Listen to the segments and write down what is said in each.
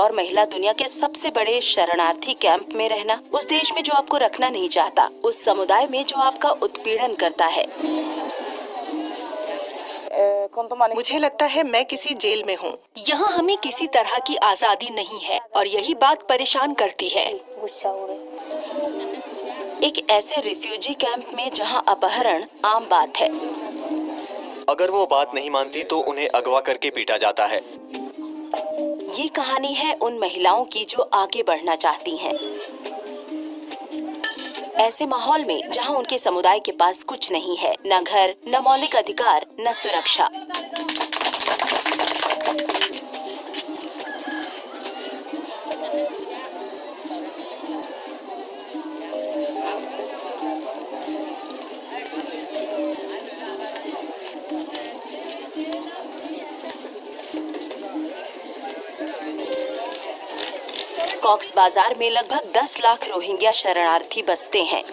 और महिला दुनिया के सबसे बड़े शरणार्थी कैंप में रहना, उस देश में जो आपको रखना नहीं चाहता, उस समुदाय में जो आपका उत्पीड़न करता है। मुझे लगता है मैं किसी जेल में हूँ। यहाँ हमें किसी तरह की आजादी नहीं है और यही बात परेशान करती है। एक ऐसे रिफ्यूजी कैंप में जहाँ अपहरण आम बात है। अगर वो बात नहीं मानती तो उन्हें अगवा करके पीटा जाता है। ये कहानी है उन महिलाओं की जो आगे बढ़ना चाहती हैं। ऐसे माहौल में जहां उनके समुदाय के पास कुछ नहीं है, न घर, न मौलिक अधिकार, न सुरक्षा। कॉक्स बाजार में लगभग 10 लाख रोहिंग्या शरणार्थी बसते हैं।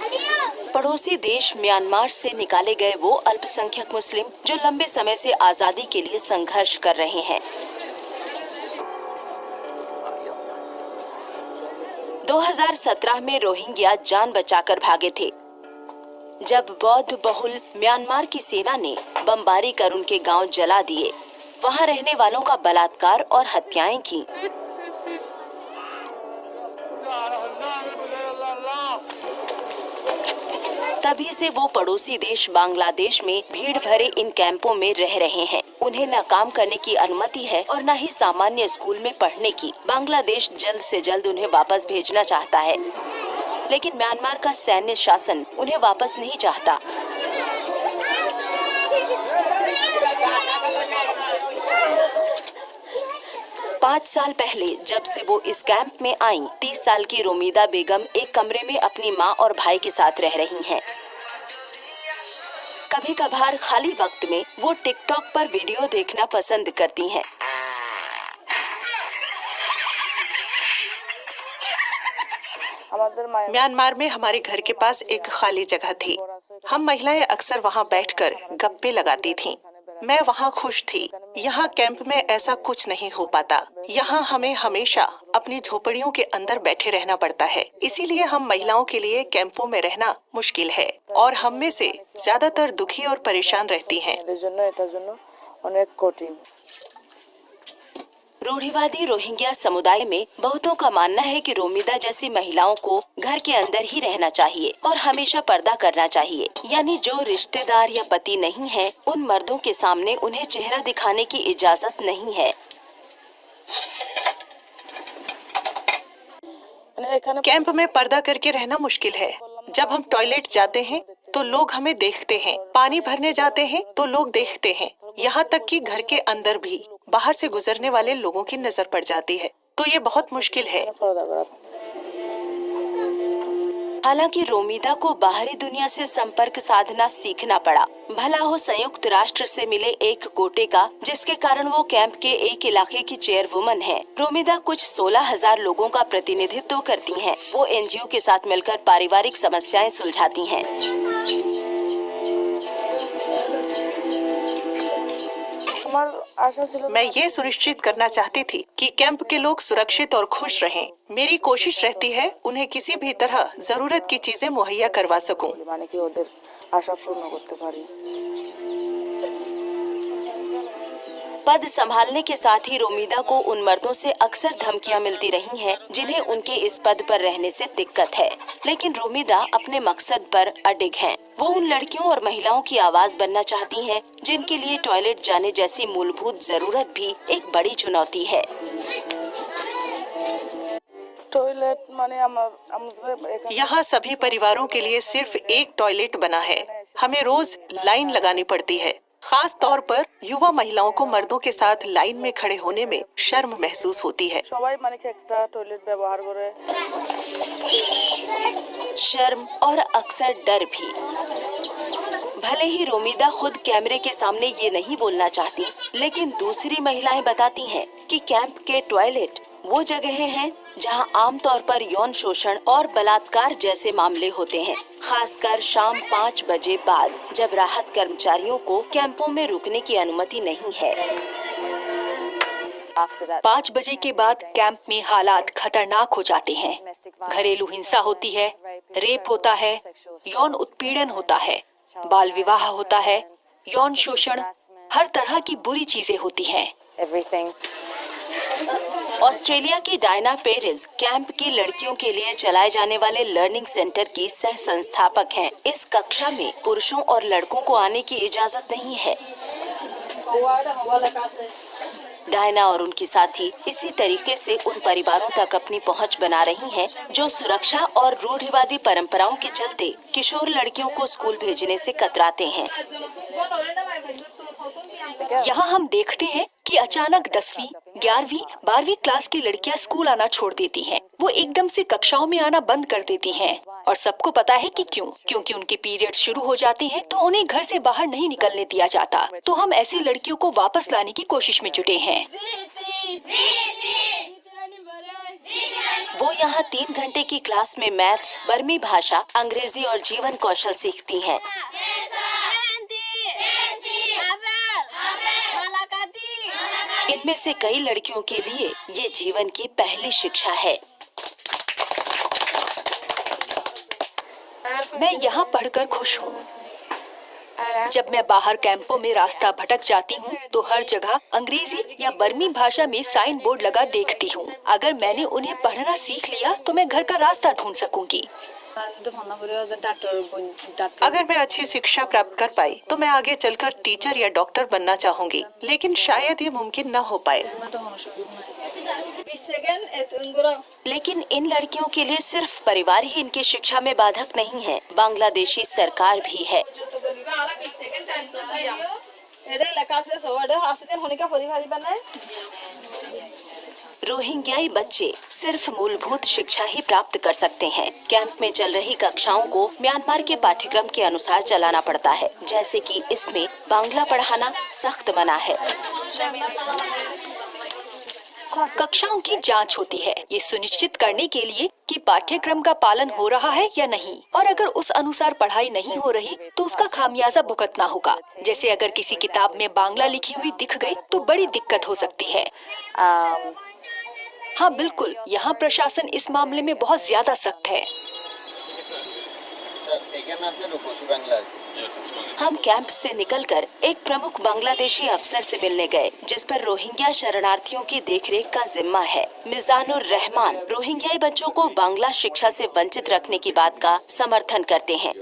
पड़ोसी देश म्यांमार से निकाले गए वो अल्पसंख्यक मुस्लिम जो लंबे समय से आजादी के लिए संघर्ष कर रहे हैं। 2017 में रोहिंग्या जान बचाकर भागे थे, जब बौद्ध बहुल म्यांमार की सेना ने बमबारी कर उनके गांव जला दिए, वहां रहने वालों का बलात्कार और हत्याएं की। तभी से वो पड़ोसी देश बांग्लादेश में भीड़ भरे इन कैंपों में रह रहे हैं। उन्हें न काम करने की अनुमति है और न ही सामान्य स्कूल में पढ़ने की। बांग्लादेश जल्द से जल्द उन्हें वापस भेजना चाहता है, लेकिन म्यांमार का सैन्य शासन उन्हें वापस नहीं चाहता। पाँच साल पहले जब से वो इस कैंप में आई, 30 साल की रोमीदा बेगम एक कमरे में अपनी माँ और भाई के साथ रह रही हैं। कभी कभार खाली वक्त में वो टिकटॉक पर वीडियो देखना पसंद करती हैं। म्यांमार में हमारे घर के पास एक खाली जगह थी। हम महिलाएं अक्सर वहां बैठकर गप्पे लगाती थीं। मैं वहां खुश थी। यहाँ कैंप में ऐसा कुछ नहीं हो पाता। यहाँ हमें हमेशा अपनी झोपड़ियों के अंदर बैठे रहना पड़ता है। इसीलिए हम महिलाओं के लिए कैंपों में रहना मुश्किल है और हम में से ज्यादातर दुखी और परेशान रहती हैं। रूढ़िवादी रोहिंग्या समुदाय में बहुतों का मानना है कि रोमिदा जैसी महिलाओं को घर के अंदर ही रहना चाहिए और हमेशा पर्दा करना चाहिए। यानी जो रिश्तेदार या पति नहीं है, उन मर्दों के सामने उन्हें चेहरा दिखाने की इजाजत नहीं है। कैंप में पर्दा करके रहना मुश्किल है। जब हम टॉयलेट जाते हैं तो लोग हमें देखते हैं, पानी भरने जाते हैं तो लोग देखते हैं, यहाँ तक कि घर के अंदर भी बाहर से गुजरने वाले लोगों की नजर पड़ जाती है। तो ये बहुत मुश्किल है। हालांकि रोमिदा को बाहरी दुनिया से संपर्क साधना सीखना पड़ा। भला हो संयुक्त राष्ट्र से मिले एक कोटे का, जिसके कारण वो कैंप के एक इलाके की चेयरवुमन है। रोमिदा कुछ 16,000 लोगों का प्रतिनिधित्व करती हैं। वो एनजीओ के साथ मिलकर पारिवारिक समस्याएं सुलझाती हैं। मैं ये सुनिश्चित करना चाहती थी कि कैंप के लोग सुरक्षित और खुश रहें। मेरी कोशिश रहती है उन्हें किसी भी तरह जरूरत की चीजें मुहैया करवा सकूं। पद संभालने के साथ ही रोमिदा को उन मर्दों से अक्सर धमकियां मिलती रही हैं, जिन्हें उनके इस पद पर रहने से दिक्कत है। लेकिन रोमिदा अपने मकसद पर अडिग हैं। वो उन लड़कियों और महिलाओं की आवाज बनना चाहती हैं, जिनके लिए टॉयलेट जाने जैसी मूलभूत जरूरत भी एक बड़ी चुनौती है। यहाँ सभी परिवारों के लिए सिर्फ एक टॉयलेट बना है। हमें रोज लाइन लगानी पड़ती है। खास तौर पर युवा महिलाओं को मर्दों के साथ लाइन में खड़े होने में शर्म महसूस होती है। शर्म और अक्सर डर भी। भले ही रोमिदा खुद कैमरे के सामने ये नहीं बोलना चाहती, लेकिन दूसरी महिलाएं बताती हैं कि कैंप के टॉयलेट वो जगहें हैं जहां आमतौर पर यौन शोषण और बलात्कार जैसे मामले होते हैं, खासकर शाम 5 बजे बाद, जब राहत कर्मचारियों को कैंपों में रुकने की अनुमति नहीं है। 5 बजे के बाद कैंप में हालात खतरनाक हो जाते हैं। घरेलू हिंसा होती है, रेप होता है, यौन उत्पीड़न होता है, बाल विवाह होता है, यौन शोषण, हर तरह की बुरी चीजें होती हैं। ऑस्ट्रेलिया की डायना पेरेज कैंप की लड़कियों के लिए चलाए जाने वाले लर्निंग सेंटर की सह संस्थापक हैं। इस कक्षा में पुरुषों और लड़कों को आने की इजाजत नहीं है। डायना और उनकी साथी इसी तरीके से उन परिवारों तक अपनी पहुंच बना रही हैं, जो सुरक्षा और रूढ़िवादी परंपराओं के चलते किशोर लड़कियों को स्कूल भेजने से कतराते हैं। यहाँ हम देखते हैं कि अचानक 10वीं, 11वीं, 12वीं क्लास की लड़कियाँ स्कूल आना छोड़ देती हैं। वो एकदम से कक्षाओं में आना बंद कर देती हैं और सबको पता है कि क्यों? क्योंकि उनके पीरियड शुरू हो जाते हैं तो उन्हें घर से बाहर नहीं निकलने दिया जाता। तो हम ऐसी लड़कियों को वापस लाने की कोशिश में जुटे हैं। वो यहाँ 3 घंटे की क्लास में मैथ्स, बर्मी भाषा, अंग्रेजी और जीवन कौशल सीखती हैं। इनमें से कई लड़कियों के लिए ये जीवन की पहली शिक्षा है। मैं यहाँ पढ़कर खुश हूँ। जब मैं बाहर कैंपों में रास्ता भटक जाती हूँ तो हर जगह अंग्रेजी या बर्मी भाषा में साइन बोर्ड लगा देखती हूँ। अगर मैंने उन्हें पढ़ना सीख लिया तो मैं घर का रास्ता ढूंढ सकूंगी। अगर मैं अच्छी शिक्षा प्राप्त कर पाई तो मैं आगे चलकर टीचर या डॉक्टर बनना चाहूंगी, लेकिन शायद ये मुमकिन न हो पाए। लेकिन इन लड़कियों के लिए सिर्फ परिवार ही इनकी शिक्षा में बाधक नहीं है, बांग्लादेशी सरकार भी है। रोहिंग्याई बच्चे सिर्फ मूलभूत शिक्षा ही प्राप्त कर सकते हैं। कैंप में चल रही कक्षाओं को म्यांमार के पाठ्यक्रम के अनुसार चलाना पड़ता है, जैसे कि इसमें बांग्ला पढ़ाना सख्त मना है। कक्षाओं की जांच होती है, ये सुनिश्चित करने के लिए कि पाठ्यक्रम का पालन हो रहा है या नहीं, और अगर उस अनुसार पढ़ाई नहीं हो रही तो उसका खामियाजा भुगतना होगा। जैसे अगर किसी किताब में बांग्ला लिखी हुई दिख गई तो बड़ी दिक्कत हो सकती है। हाँ बिल्कुल, यहाँ प्रशासन इस मामले में बहुत ज्यादा सख्त है। हम कैंप से निकलकर एक प्रमुख बांग्लादेशी अफसर से मिलने गए, जिस पर रोहिंग्या शरणार्थियों की देखरेख का जिम्मा है। मिजानुर रहमान रोहिंग्याई बच्चों को बांग्ला शिक्षा से वंचित रखने की बात का समर्थन करते हैं।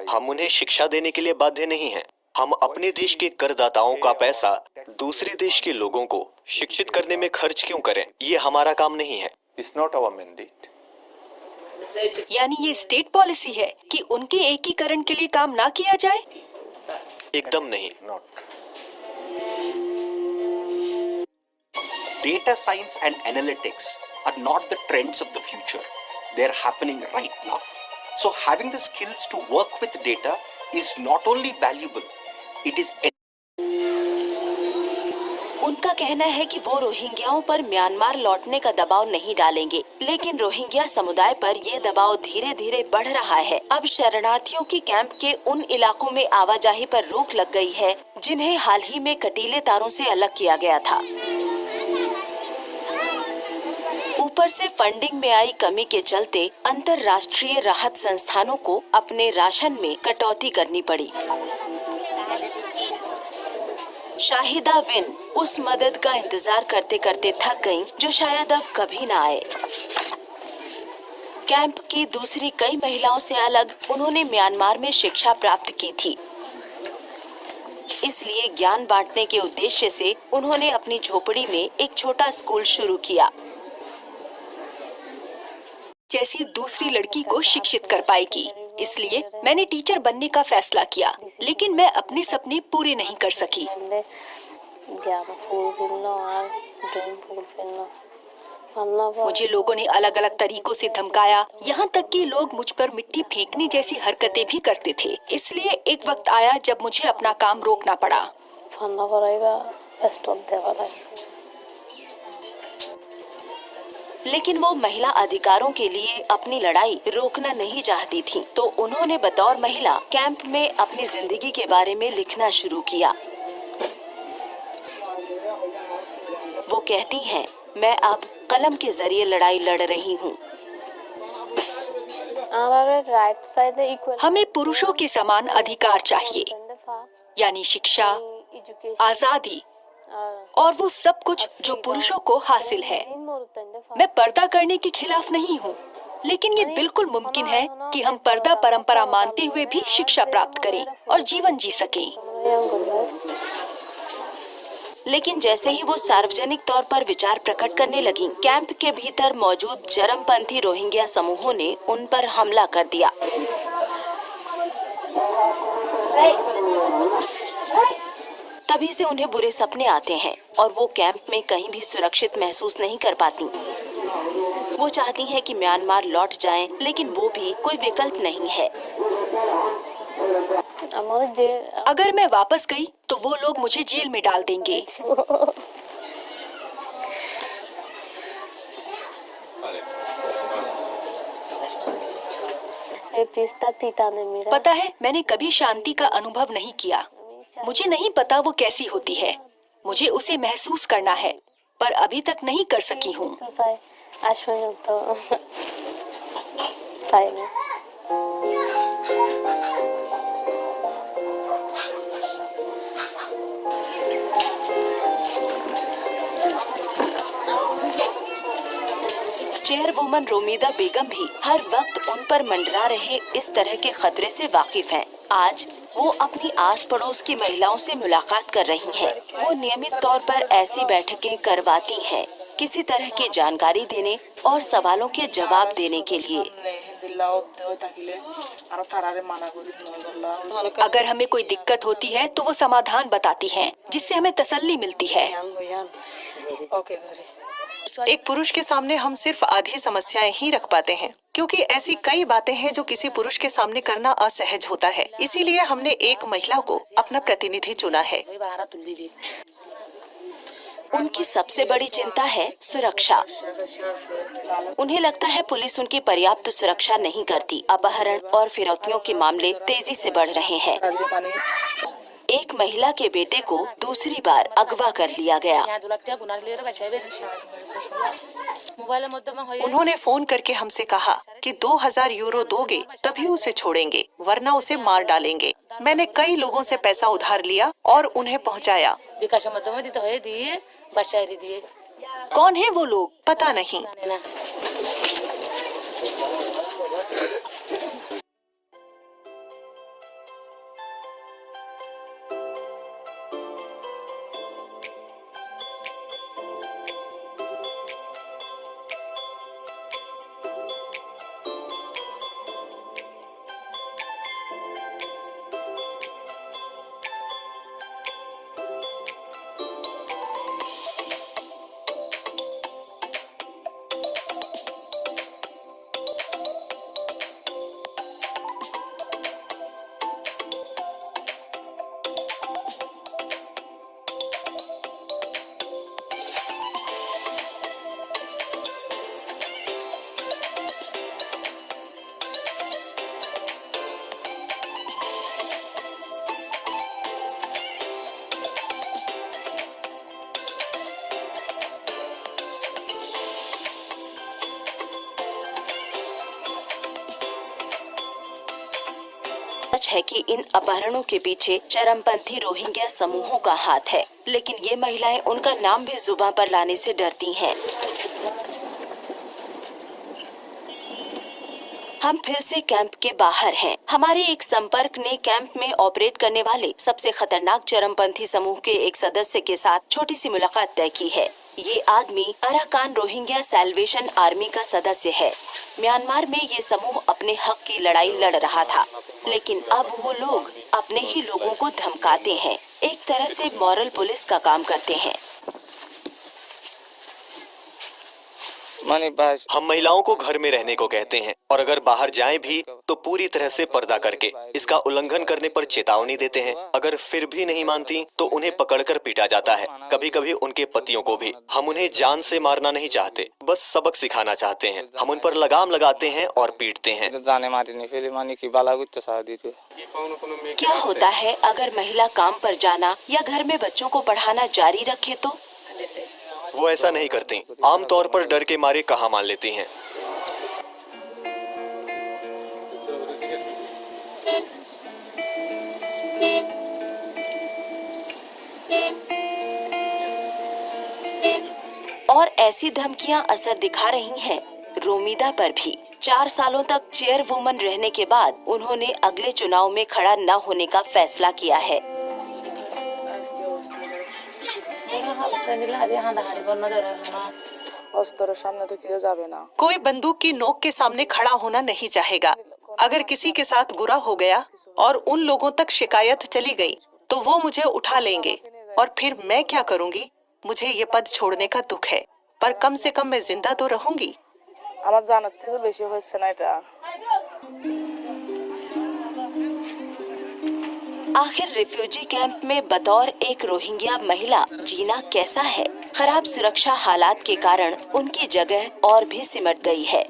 हम उन्हें शिक्षा देने के लिए बाध्य नहीं हैं। हम अपने देश के करदाताओं का पैसा दूसरे देश के लोगों को शिक्षित करने में खर्च क्यों करें? ये हमारा काम नहीं है। It's not our mandate. यानी ये स्टेट पॉलिसी है कि उनके एकीकरण के लिए काम ना किया जाए? एकदम नहीं। Not. Data science and analytics are not the trends of the future. They're happening right now. So having the skills to work with data is not only valuable, it is उनका कहना है कि वो रोहिंग्याओं पर म्यांमार लौटने का दबाव नहीं डालेंगे, लेकिन रोहिंग्या समुदाय पर ये दबाव धीरे धीरे बढ़ रहा है। अब शरणार्थियों की कैंप के उन इलाकों में आवाजाही पर रोक लग गई है जिन्हें हाल ही में कटीले तारों से अलग किया गया था। ऊपर से फंडिंग में आई कमी के चलते अंतर्राष्ट्रीय राहत संस्थानों को अपने राशन में कटौती करनी पड़ी। शाहिदा विन उस मदद का इंतजार करते करते थक गईं, जो शायद अब कभी न आए। कैंप की दूसरी कई महिलाओं से अलग उन्होंने म्यांमार में शिक्षा प्राप्त की थी, इसलिए ज्ञान बांटने के उद्देश्य से उन्होंने अपनी झोपड़ी में एक छोटा स्कूल शुरू किया। जैसी दूसरी लड़की को शिक्षित कर पाएगी, इसलिए मैंने टीचर बनने का फैसला किया, लेकिन मैं अपने सपने पूरे नहीं कर सकी। मुझे लोगों ने अलग अलग तरीकों से धमकाया, यहाँ तक कि लोग मुझ पर मिट्टी फेंकने जैसी हरकतें भी करते थे। इसलिए एक वक्त आया जब मुझे अपना काम रोकना पड़ा। लेकिन वो महिला अधिकारों के लिए अपनी लड़ाई रोकना नहीं चाहती थी, तो उन्होंने बतौर महिला कैंप में अपनी जिंदगी के बारे में लिखना शुरू किया। कहती हैं, मैं अब कलम के जरिए लड़ाई लड़ रही हूँ। हमें पुरुषों के समान अधिकार चाहिए, यानी शिक्षा, आजादी और वो सब कुछ जो पुरुषों को हासिल है। मैं पर्दा करने के खिलाफ नहीं हूँ, लेकिन ये बिल्कुल मुमकिन है कि हम पर्दा परंपरा मानते हुए भी शिक्षा प्राप्त करें और जीवन जी सकें। लेकिन जैसे ही वो सार्वजनिक तौर पर विचार प्रकट करने लगी, कैंप के भीतर मौजूद चरमपंथी रोहिंग्या समूहों ने उन पर हमला कर दिया। तभी से उन्हें बुरे सपने आते हैं और वो कैंप में कहीं भी सुरक्षित महसूस नहीं कर पाती। वो चाहती हैं कि म्यांमार लौट जाएं, लेकिन वो भी कोई विकल्प नहीं है। अगर मैं वापस गई तो वो लोग मुझे जेल में डाल देंगे। पता है, मैंने कभी शांति का अनुभव नहीं किया। मुझे नहीं पता वो कैसी होती है। मुझे उसे महसूस करना है, पर अभी तक नहीं कर सकी हूँ। चेयरवुमन रोमिदा बेगम भी हर वक्त उन पर मंडरा रहे इस तरह के खतरे से वाकिफ हैं। आज वो अपनी आस पड़ोस की महिलाओं से मुलाकात कर रही हैं। वो नियमित तौर पर ऐसी बैठकें करवाती हैं, किसी तरह की जानकारी देने और सवालों के जवाब देने के लिए। अगर हमें कोई दिक्कत होती है तो वो समाधान बताती हैं, जिससे हमें तसल्ली मिलती है। एक पुरुष के सामने हम सिर्फ आधी समस्याएं ही रख पाते हैं, क्योंकि ऐसी कई बातें हैं जो किसी पुरुष के सामने करना असहज होता है। इसीलिए हमने एक महिला को अपना प्रतिनिधि चुना है। उनकी सबसे बड़ी चिंता है सुरक्षा। उन्हें लगता है पुलिस उनकी पर्याप्त सुरक्षा नहीं करती। अपहरण और फिरौतियों के मामले तेजी से बढ़ रहे हैं। एक महिला के बेटे को दूसरी बार अगवा कर लिया गया। उन्होंने फोन करके हमसे कहा कि 2000 यूरो दोगे तभी उसे छोड़ेंगे, वरना उसे मार डालेंगे। मैंने कई लोगों से पैसा उधार लिया और उन्हें पहुंचाया। कौन है वो लोग? पता नहीं। सच है कि इन अपहरणों के पीछे चरमपंथी रोहिंग्या समूहों का हाथ है, लेकिन ये महिलाएं उनका नाम भी जुबान पर लाने से डरती हैं। हम फिर से कैंप के बाहर हैं। हमारे एक संपर्क ने कैंप में ऑपरेट करने वाले सबसे खतरनाक चरमपंथी समूह के एक सदस्य के साथ छोटी सी मुलाकात तय की है। ये आदमी अराकान रोहिंग्या सैल्वेशन आर्मी का सदस्य है। म्यांमार में ये समूह अपने हक की लड़ाई लड़ रहा था, लेकिन अब वो लोग अपने ही लोगों को धमकाते हैं। एक तरह से मॉरल पुलिस का काम करते हैं। हम महिलाओं को घर में रहने को कहते हैं और अगर बाहर जाएं भी तो पूरी तरह से पर्दा करके। इसका उल्लंघन करने पर चेतावनी देते हैं। अगर फिर भी नहीं मानती तो उन्हें पकड़कर पीटा जाता है, कभी कभी उनके पतियों को भी। हम उन्हें जान से मारना नहीं चाहते, बस सबक सिखाना चाहते हैं। हम उन पर लगाम लगाते हैं और पीटते हैं। क्या होता है अगर महिला काम पर जाना या घर में बच्चों को पढ़ाना जारी रखे तो? वो ऐसा नहीं करती। आमतौर पर डर के मारे कहा मान लेती हैं। और ऐसी धमकियां असर दिखा रही हैं रोमिदा पर भी। 4 सालों तक चेयर वुमन रहने के बाद उन्होंने अगले चुनाव में खड़ा न होने का फैसला किया है। कोई बंदूक की नोक के सामने खड़ा होना नहीं चाहेगा। अगर किसी के साथ बुरा हो गया और उन लोगों तक शिकायत चली गई तो वो मुझे उठा लेंगे और फिर मैं क्या करूंगी? मुझे ये पद छोड़ने का दुख है, पर कम से कम मैं जिंदा तो रहूंगी। आखिर रिफ्यूजी कैंप में बतौर एक रोहिंग्या महिला जीना कैसा है? खराब सुरक्षा हालात के कारण उनकी जगह और भी सिमट गई है।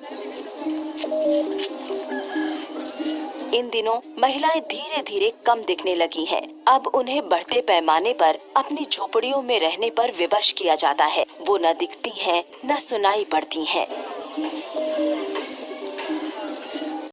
इन दिनों महिलाएं धीरे धीरे कम दिखने लगी हैं। अब उन्हें बढ़ते पैमाने पर अपनी झोपड़ियों में रहने पर विवश किया जाता है। वो न दिखती हैं, न सुनाई पड़ती हैं।